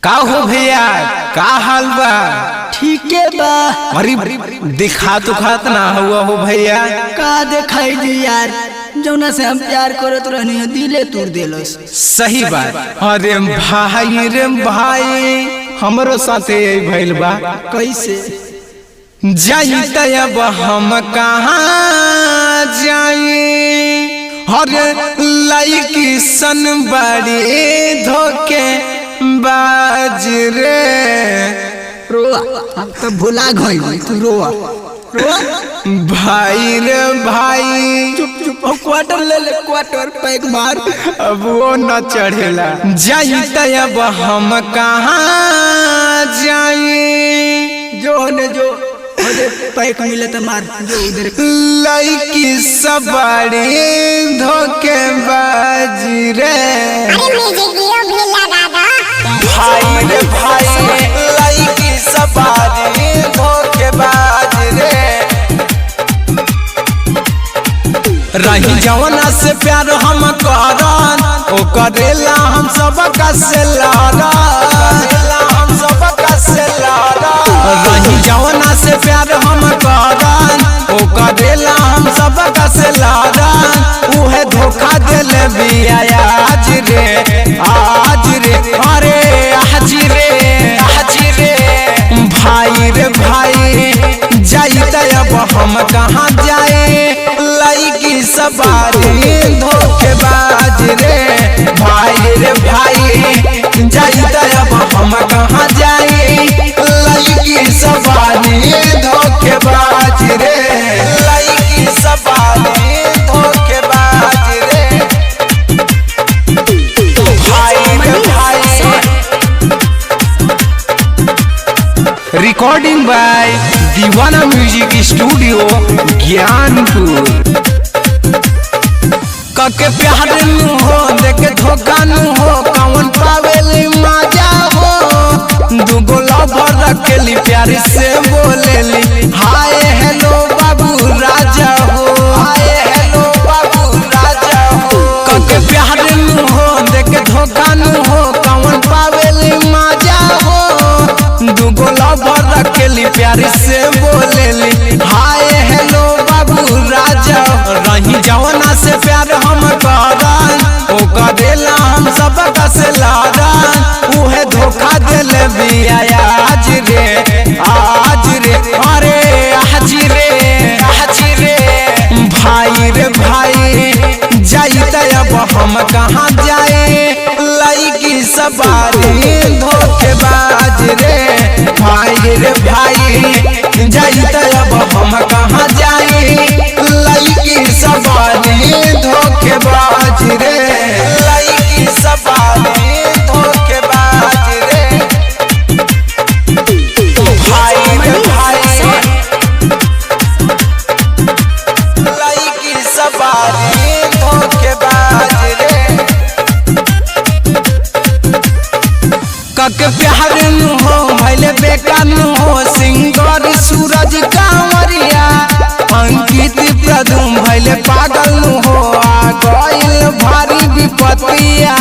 का हो भैया, का हाल बा? ठीक है बा। अरे दिखा तो खात ना हुआ हो भैया। का दिखाई दी यार, जौना से हम प्यार करत रहनी दिले तोड़ देलस। सही बात। अरे भाई रे भाई, हमरो साथे यही भइल बा। कैसे जाई तब हम कहाँ जाई? अरे लड़की सन बड़ी धोखे बाज रे। रोआ, हम तो भुला गई, तू रोआ रोआ। भाई रे भाई, चुप चुप, क्वार्टर ले ले, क्वार्टर पैक मार। अब वो न चढ़ेला। जाई तब हम कहाँ जाई? जो ने जो पैक मिले तो मार जो उधर। लड़की सबड़ी धोखे बाज रे। भाई रे भाई, लड़की सबड़ी धोखे बाज रे। रही जवना से प्यार हम करन, ओ करेला हम सब का से लड़ा, हम सब का से लड़ा। रही जवना से प्यार हम करन, ओ करेला हम सब का से लड़ा। उहे धोखा देले बिया आज रे, आज रे। अरे आज रे, आज रे। भाई रे भाई, जाई तब हम कहाँ जाए? लड़की सवारी धोखेबाज रे। भाई रे भाई, जाई तब हम कहाँ जाए? लड़की सवारी धोखेबाज रे। लड़की सवारी धोखेबाज रे। भाई रे भाई। रिकॉर्डिंग बाय दीवाना म्यूजिक स्टूडियो ज्ञानपुर। कके प्यार नु हो, देखे धोखा नु हो, कौन पावेली मजा हो। दुगो लवर रखेली, प्यार से बोलेली हाय हेलो बाबू राजा हो, हाय हेलो बाबू राजा हो। कके प्यार नु हो, देखे धोखा नु हो, कौन पावेली मजा हो। दुगो लवर रखेली, प्यार से बोलेली हाय हेलो बाबू राजा। रही जवना से प्यार हम करन, ओ करेला हम सब का से लड़न। उहे धोखा देले बिया आज रे, आज रे। अरे आज रे, आज रे। भाई रे भाई, जाई तब हम कहाँ जाए? लड़की सवारी धोखेबाज रे। भाई रे भाई, जाई तब हम कहाँ जाए? लड़की सवारी धोखेबाज रे। लड़की सवारी धोखेबाज रे। भाई रे भाई, लड़की सवारी धोखेबाज रे। कके प्यार नु हो, भइले बेकार नु हो। सिंगर सूरज कांवरिया, अंकित प्रदुम भइले पागल नु हो। आ गइल भारी विपत्तिया।